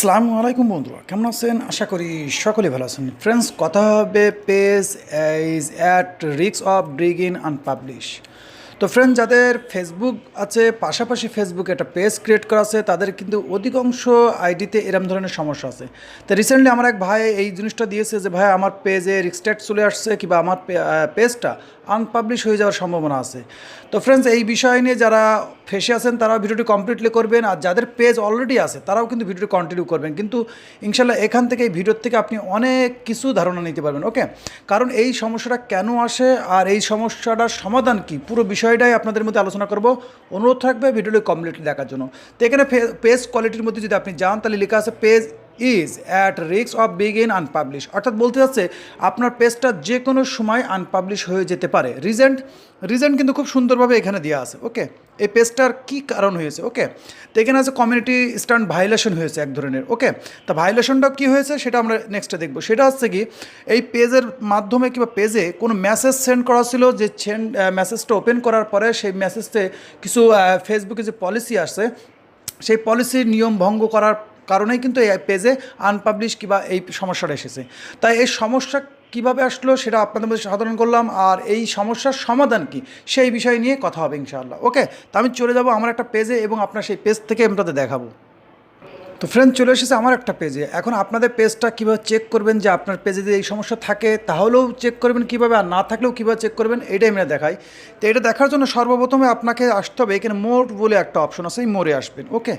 আসসালামু আলাইকুম বন্ধুরা, কেমন আছেন? আশা করি সকলে ভালো আছেন। ফ্রেন্ডস, কথা হবে page is at risk of being unpublish. তো ফ্রেন্ড, যাদের ফেসবুক আছে, পাশাপাশি ফেসবুকে একটা পেজ ক্রিয়েট করা আছে, তাদের কিন্তু অধিকাংশ আইডিতে এরম ধরনের সমস্যা আছে। তো রিসেন্টলি আমার এক ভাই এই জিনিসটা দিয়েছে যে ভাই আমার পেজে রিস্ট্রিক্ট চলে আসছে, কিংবা আমার পেজটা আনপাবলিশ হয়ে যাওয়ার সম্ভাবনা আছে। তো ফ্রেন্ডস, এই বিষয় নিয়ে যারা ফেসে আছেন তারাও ভিডিওটি কমপ্লিটলি করবেন, আর যাদের পেজ অলরেডি আছে তারাও কিন্তু ভিডিওটি কন্টিনিউ করবেন। কিন্তু ইনশাল্লাহ এখান থেকে এই ভিডিওর থেকে আপনি অনেক কিছু ধারণা নিতে পারবেন। ওকে, কারণ এই সমস্যাটা কেন আসে আর এই সমস্যাটার সমাধান কি, পুরো বিষয়টাই আপনাদের মধ্যে আলোচনা করব। অনুরোধ থাকবে ভিডিওটি কমপ্লিটলি দেখার জন্য। তো এখানে পেজ কোয়ালিটির মধ্যে যদি আপনি যান, তাহলে লেখা আছে page is at risk of বিগিং আনপাবলিশ। অর্থাৎ বলতে যাচ্ছে আপনার পেজটা যে কোনো সময় আনপাবলিশ হয়ে যেতে পারে। রিজন কিন্তু খুব সুন্দরভাবে এখানে দেওয়া আছে। ওকে, এই পেজটার কী কারণ হয়েছে। ওকে, তো এখানে আছে কমিউনিটি স্ট্যান্ড ভায়োলেশন হয়েছে এক ধরনের। ওকে, তা ভায়োলেশনটা কী হয়েছে সেটা আমরা নেক্সটে দেখবো। সেটা হচ্ছে কি, এই পেজের মাধ্যমে কিংবা পেজে কোনো মেসেজ সেন্ড করা ছিল, যে মেসেজটা ওপেন করার পরে সেই মেসেজে কিছু ফেসবুকে যে পলিসি আসছে, সেই পলিসির নিয়ম ভঙ্গ করার কারণেই কিন্তু এই পেজে আনপাবলিশ কিংবা এই সমস্যাটা এসেছে। তাই এই সমস্যা কীভাবে আসলো সেটা আপনাদের মধ্যে সাধারণ করলাম, আর এই সমস্যার সমাধান কি সেই বিষয় নিয়ে কথা হবে ইনশাআল্লাহ। ওকে, তো আমি চলে যাব আমার একটা পেজে এবং আপনার সেই পেজ থেকে আমি তাদের দেখাবো। তো ফ্রেন্ড, চলে এসেছে আমার একটা পেজে। এখন আপনাদের পেজটা কীভাবে চেক করবেন, যে আপনার পেজে যদি এই সমস্যা থাকে তাহলেও চেক করবেন কীভাবে, আর না থাকলেও কীভাবে চেক করবেন, এটাই আমরা দেখাই। তো এটা দেখার জন্য সর্বপ্রথমে আপনাকে আসতে হবে, এখানে মোড বলে একটা অপশন আছে, এই মোড়ে আসবেন। ওকে,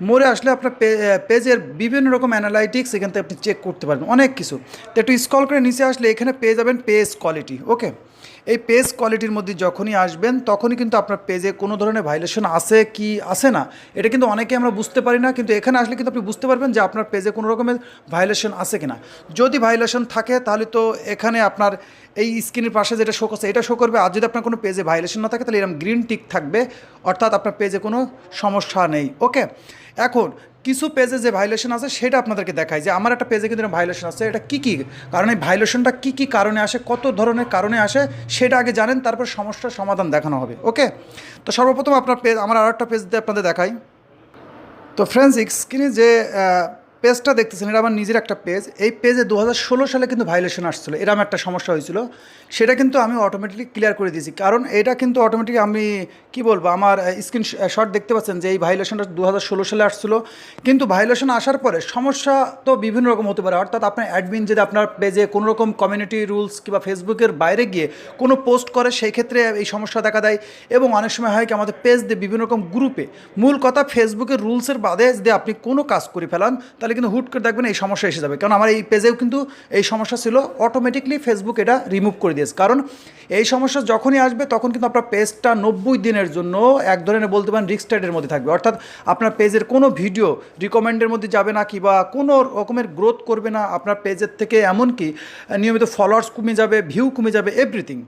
মোড়ে আসলে আপনার পেজের বিভিন্ন রকম অ্যানালাইটিক্স এখান থেকে আপনি চেক করতে পারবেন অনেক কিছু। তো একটু স্ক্রল করে নিচে আসলে এখানে পেয়ে যাবেন পেজ কোয়ালিটি। ওকে, এই পেজ কোয়ালিটির মধ্যে যখনই আসবেন তখনই কিন্তু আপনার পেজে কোনো ধরনের ভাইলেশন আছে কি আছে না, এটা কিন্তু অনেকে আমরা বুঝতে পারি না, কিন্তু এখানে আসলে কিন্তু আপনি বুঝতে পারবেন যে আপনার পেজে কোনো রকমের ভাইলেশন আছে কিনা। যদি ভাইলেশন থাকে তাহলে তো এখানে আপনার এই স্ক্রিনের পাশে যেটা শো করছে এটা শো করবে, আর যদি আপনার কোনো পেজে ভাইলেশন না থাকে তাহলে এরকম গ্রিন টিক থাকবে, অর্থাৎ আপনার পেজে কোনো সমস্যা নেই। ওকে, এখন কিছু পেজে যে ভাইলেশন আছে সেটা আপনাদেরকে দেখায়, যে আমার একটা পেজে কিন্তু ভাইলেশন আছে, এটা কী কী কারণে, ভাইলেশনটা কী কী কারণে আসে, কত ধরনের কারণে আসে সেটা আগে জানেন, তারপর সমস্যার সমাধান দেখানো হবে। ওকে, তো সর্বপ্রথম আপনার পেজ, আমার আর একটা পেজ দিয়ে আপনাদের দেখাই। তো ফ্রেন্ডস, স্ক্রিনে যে পেজটা দেখতেছেন এটা আমার নিজের একটা পেজ। এই পেজে 2016 সালে কিন্তু ভাইলেশন আসছিলো, এরকম একটা সমস্যা হয়েছিল, সেটা কিন্তু আমি অটোমেটিকলি ক্লিয়ার করে দিয়েছি। কারণ এটা কিন্তু অটোমেটিক, আমি কি বলবো, আমার স্ক্রিন শট দেখতে পাচ্ছেন যে এই ভাইলেশনটা 2016 সালে আসছিলো। কিন্তু ভাইলেশন আসার পরে সমস্যা তো বিভিন্ন রকম হতে পারে, অর্থাৎ আপনার অ্যাডমিন যদি আপনার পেজে কোনো রকম কমিউনিটি রুলস কিংবা ফেসবুকের বাইরে গিয়ে কোনো পোস্ট করে, সেই ক্ষেত্রে এই সমস্যা দেখা দেয়। এবং অনেক সময় হয় কি, আমাদের পেজ দিয়ে বিভিন্ন রকম গ্রুপে, মূল কথা ফেসবুকের রুলসের বাদে যদি আপনি কোনো কাজ করে ফেলান তাহলে কিন্তু হুট করে দেখবেন এই সমস্যা এসে যাবে। কারণ আমার এই পেজেও কিন্তু এই সমস্যা ছিল, অটোমেটিকলি ফেসবুক এটা রিমুভ করে দিয়েছে। কারণ এই সমস্যা যখনই আসবে তখন কিন্তু আপনার পেজটা 90 দিনের জন্য এক ধরনের বলতে পারেন রিস্টার্টের মধ্যে থাকবে, অর্থাৎ আপনার পেজের কোনো ভিডিও রিকমেন্ডের মধ্যে যাবে না, কিংবা কোনো রকমের গ্রোথ করবে না আপনার পেজের থেকে, এমনকি নিয়মিত ফলোয়ার্স কমে যাবে, ভিউ কমে যাবে, এভরিথিং।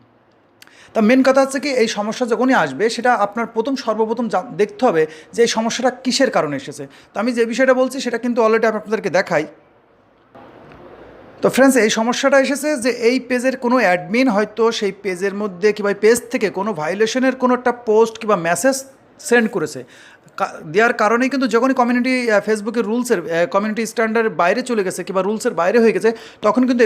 তা মেন কথা হচ্ছে কি, এই সমস্যা যখনই আসবে সেটা আপনার সর্বপ্রথম দেখতে হবে যে এই সমস্যাটা কিসের কারণে এসেছে। তো আমি যে বিষয়টা বলছি সেটা কিন্তু অলরেডি আমি আপনাদেরকে দেখাই। তো ফ্রেন্ডস, এই সমস্যাটা এসেছে যে এই পেজের কোনো অ্যাডমিন হয়তো সেই পেজের মধ্যে কিংবা পেজ থেকে কোনো ভাইলেশনের কোনো একটা পোস্ট কিংবা মেসেজ সেন্ড করেছে, দেওয়ার কারণেই কিন্তু যখনই কমিউনিটি ফেসবুকের রুলসের কমিউনিটি স্ট্যান্ডার্ডের বাইরে চলে গেছে কিংবা রুলসের বাইরে হয়ে গেছে, তখন কিন্তু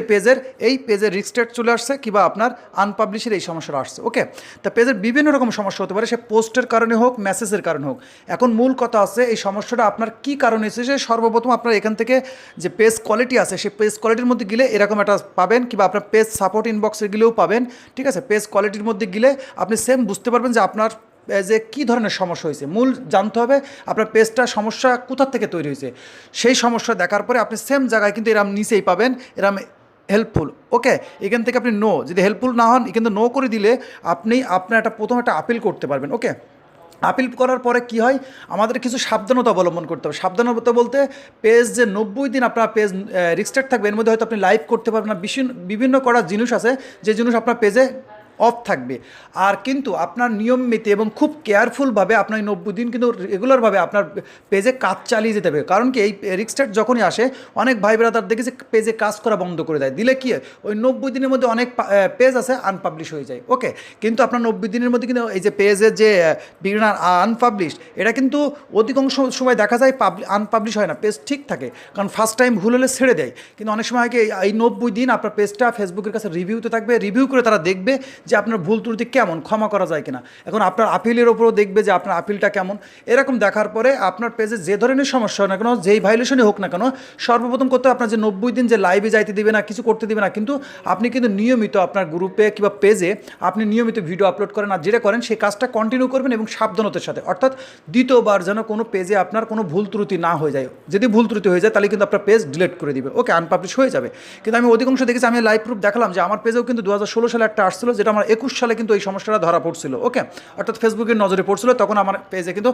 এই পেজের রিস্ট্রিক্ট চলে আসছে কিংবা আপনার আনপাবলিশের এই সমস্যাটা আসছে। ওকে, তা পেজের বিভিন্ন রকম সমস্যা হতে পারে, সে পোস্টের কারণে হোক, মেসেজের কারণে হোক। এখন মূল কথা আছে এই সমস্যাটা আপনার কী কারণে এসেছে। সর্বপ্রথম আপনার এখান থেকে যে পেজ কোয়ালিটি আছে, সেই পেজ কোয়ালিটির মধ্যে গেলে এরকম একটা পাবেন, কিংবা আপনার পেজ সাপোর্ট ইনবক্সে গেলেও পাবেন। ঠিক আছে, পেজ কোয়ালিটির মধ্যে গেলে আপনি সেম বুঝতে পারবেন যে আপনার যে কী ধরনের সমস্যা হয়েছে। মূল জানতে হবে আপনার পেজটা সমস্যা কোথা থেকে তৈরি হয়েছে, সেই সমস্যা দেখার পরে আপনি সেম জায়গায় কিন্তু এরম নিচেই পাবেন এরম হেল্পফুল। ওকে, এখান থেকে আপনি যদি হেল্পফুল না হন, কিন্তু নো করে দিলে আপনি আপনার প্রথম একটা আপিল করতে পারবেন। ওকে, আপিল করার পরে কি হয়, আমাদের কিছু সাবধানতা অবলম্বন করতে হবে। সাবধানতা বলতে, পেজ যে 90 দিন আপনার পেজ রিস্টার্ট থাকবে, এর মধ্যে হয়তো আপনি লাইভ করতে পারবেন না, বিভিন্ন করা জিনিস আছে যে জিনিস আপনার পেজে অফ থাকবে। আর কিন্তু আপনার নিয়মিত এবং খুব কেয়ারফুলভাবে আপনার 90 দিন কিন্তু রেগুলারভাবে আপনার পেজে কাজ চালিয়ে যেতে হবে। কারণ কি এই রিস্টার্ট যখনই আসে অনেক ভাই ব্রাদার দেখেছে পেজে কাজ করা বন্ধ করে দেয়, দিলে কি হয় ওই 90 দিনের মধ্যে অনেক পেজ আছে আনপাবলিশ হয়ে যায়। ওকে, কিন্তু আপনার 90 দিনের মধ্যে কিন্তু এই যে পেজের যে বিগিনার আনপাবলিশ, এটা কিন্তু অধিকাংশ সময় দেখা যায় আনপাবলিশ হয় না, পেজ ঠিক থাকে। কারণ ফার্স্ট টাইম ভুল হলে ছেড়ে দেয়, কিন্তু অনেক সময় কি এই 90 দিন আপনার পেজটা ফেসবুকের কাছে রিভিউতে থাকবে, রিভিউ করে তারা দেখবে যে আপনার ভুল ত্রুটি কেমন, ক্ষমা করা যায় কিনা। এখন আপনার আপিলের ওপরও দেখবে যে আপনার আপিলটা কেমন। এরকম দেখার পরে আপনার পেজে যে ধরনের সমস্যা হোক না কেন, যেই ভাইলেশনই হোক না কেন, সর্বপ্রথম করতে আপনার যে 90 দিন যে লাইভে যাইতে দিবে না, কিছু করতে দিবে না, কিন্তু আপনি কিন্তু নিয়মিত আপনার গ্রুপে কিংবা পেজে আপনি নিয়মিত ভিডিও আপলোড করেন, আর যেটা করেন সেই কাজটা কন্টিনিউ করবেন এবং সাবধানতার সাথে। অর্থাৎ দ্বিতীয়বার যেন কোনো পেজে আপনার কোনো ভুল ত্রুটি না হয়ে যায়। যদি ভুল ত্রুটি হয়ে যায় তাহলে কিন্তু আপনার পেজ ডিলিট করে দিবে, ওকে, আনপাবলিশ হয়ে যাবে। কিন্তু আমি অধিকাংশ দেখেছি, আমি লাইভ প্রুফ দেখালাম যে আমার পেজেও কিন্তু 2016 সালে একটা আসছিল, যেটা আমার 21 সালে কিন্তু এই সমস্যাটা ধরা পড়ছিল। ওকে, অর্থাৎ ফেসবুকের নজরে পড়ছিল, তখন আমার পেজে কিন্তু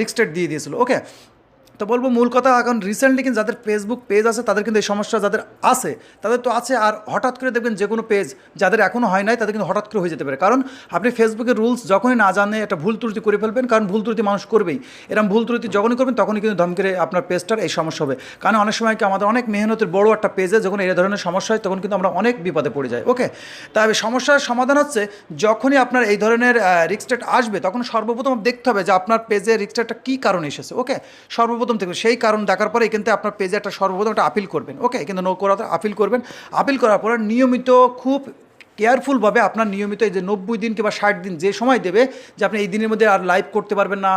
রিস্টার্ট দিয়ে দিয়েছিল। ওকে, তো বলবো মূল কথা, এখন রিসেন্টলি কিন্তু যাদের ফেসবুক পেজ আছে তাদের কিন্তু এই সমস্যা যাদের আছে তাদের তো আছে, আর হঠাৎ করে দেখবেন যে কোনো পেজ যাদের এখনও হয় নাই তাদের কিন্তু হঠাৎ করে হয়ে যেতে পারে। কারণ আপনি ফেসবুকের রুলস যখনই না জানে একটা ভুল ত্রুটি করে ফেলবেন, কারণ ভুল ত্রুটি মানুষ করবেই। এরকম ভুল ত্রুটি যখনই করবেন তখনই কিন্তু ধমকে আপনার পেজটার এই সমস্যা হবে। কারণ অনেক সময় কি আমাদের অনেক মেহনতের বড় একটা পেজে যখন এই ধরনের সমস্যা হয় তখন কিন্তু আমরা অনেক বিপদে পড়ে যাই। ওকে, তবে সমস্যার সমাধান হচ্ছে যখনই আপনার এই ধরনের রিস্টার্ট আসবে তখন সর্বপ্রথম দেখতে হবে যে আপনার পেজে রিস্টার্টটা কী কারণে এসেছে। ওকে, সর্বপ্রথম দেখবেন সেই কারণ দেখার পরে কিন্তু আপনার পেজে একটা সর্বপ্রথম একটা আপিল করবেন। ওকে, কিন্তু নো করাতে আপিল করবেন। আপিল করার পরে নিয়মিত খুব কেয়ারফুলভাবে আপনার নিয়মিত এই যে 90 দিন কিংবা 60 দিন যে সময় দেবে যে আপনি এই দিনের মধ্যে আর লাইভ করতে পারবেন না,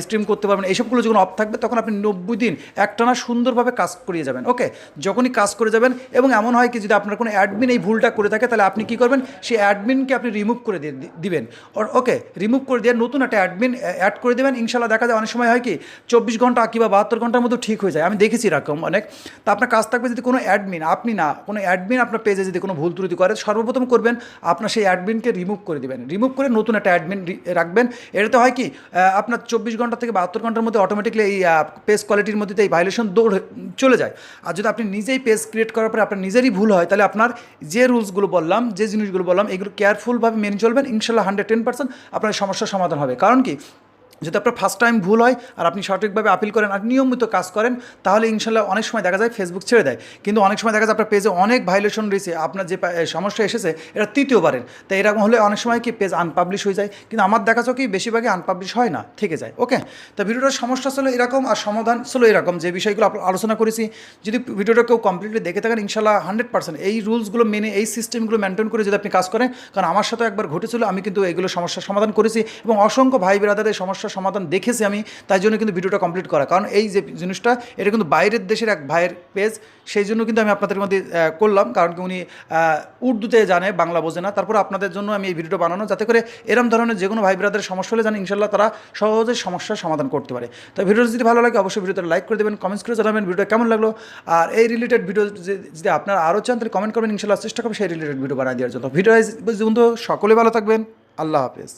স্ট্রিম করতে পারবেন, এইসবগুলো যখন অফ থাকবে তখন আপনি 90 দিন একটানা সুন্দরভাবে কাজ করিয়ে যাবেন। ওকে, যখনই কাজ করে যাবেন, এবং এমন হয় কি যদি আপনার কোনো অ্যাডমিন এই ভুলটা করে থাকে তাহলে আপনি কী করবেন, সেই অ্যাডমিনকে আপনি রিমুভ করে দিবেন। ওকে, রিমুভ করে দিয়ে নতুন একটা অ্যাডমিন অ্যাড করে দেবেন। ইনশাল্লাহ দেখা যায় অনেক সময় হয় কি 24 ঘন্টা কিংবা 72 ঘন্টার মধ্যে ঠিক হয়ে যায়, আমি দেখেছি এরকম অনেক। তা আপনার কাজ থাকবে যদি কোনো অ্যাডমিন, আপনি না কোনো অ্যাডমিন আপনার পেজে যদি কোনো ভুল ত্রুটি করে, সর্বপ্রথম করবেন আপনার সেই অ্যাডমিনকে রিমুভ করে দেবেন, রিমুভ করে নতুন একটা অ্যাডমিন রাখবেন। এটাতে হয় কি আপনার 24 ঘন্টা থেকে 72 ঘন্টার মধ্যে অটোমেটিকলি এই পেজ কোয়ালিটির মধ্যে এই ভাইলেশন দৌড় চলে যায়। আর যদি আপনি নিজেই পেজ ক্রিয়েট করার পরে আপনার নিজেরই ভুল হয় তাহলে আপনার যে রুলসগুলো বললাম, যে জিনিসগুলো বললাম, এগুলো কেয়ারফুলভাবে মেনে চলবেন, ইনশাল্লাহ 110% আপনার সমস্যার সমাধান হবে। কারণ কি যদি আপনার ফার্স্ট টাইম ভুল হয় আর আপনি সঠিকভাবে আপিল করেন আর নিয়মিত কাজ করেন তাহলে ইনশাল্লাহ অনেক সময় দেখা যায় ফেসবুক ছেড়ে দেয়। কিন্তু অনেক সময় দেখা যায় আপনার পেজে অনেক ভাইলেশন রয়েছে, আপনার যে সমস্যা এসেছে এটা তৃতীয়বারের, তাই এরকম হলে অনেক সময় কি পেজ আনপাবলিশ হয়ে যায়। কিন্তু আমার দেখা যাচ্ছে কি বেশিরভাগই আনপাবলিশ হয় না, থেকে যায়। ওকে, তো ভিডিওটার সমস্যা ছিল এরকম আর সমাধান ছিল এরকম, যে বিষয়গুলো আলোচনা করেছি। যদি ভিডিওটা কেউ কমপ্লিটলি দেখে থাকেন ইনশাল্লাহ 100% এই রুলসগুলো মেনে এই সিস্টেমগুলো মেনটেন করে যদি আপনি কাজ করেন, কারণ আমার সাথে একবার ঘটেছিল, আমি কিন্তু এগুলো সমস্যার সমাধান করেছি এবং অসংখ্য ভাই ব্রাদারের সমস্যার সমাধান দেখেছি আমি, তাই জন্য কিন্তু ভিডিওটা কমপ্লিট করা। কারণ এই যে জিনিসটা এটা কিন্তু বাইরের দেশের এক ভাইয়ের পেজ, সেই জন্য কিন্তু আমি আপনাদের মধ্যে করলাম, কারণ কি উনি উর্দুতে জানে, বাংলা বোঝে না। তারপর আপনাদের জন্য আমি এই ভিডিওটা বানানো, যাতে করে এরম ধরনের যে কোনো ভাই ব্রাদারের সমস্যা হলে জানি ইনশাল্লাহ তারা সহজে সমস্যার সমাধান করতে পারে। তো ভিডিওটা যদি ভালো লাগে অবশ্যই ভিডিওটা লাইক করে দেবেন, কমেন্টস করে জানাবেন ভিডিওটা কেমন লাগলো। আর এই রিলেটেড ভিডিও যদি আপনারা আরও চান তাহলে কমেন্ট করবেন, ইনশাল্লাহ চেষ্টা করবেন সেই রিলেটেড ভিডিও বানিয়ে দেওয়ার জন্য। ভিডিও সকলে ভালো থাকবেন, আল্লাহ হাফেজ।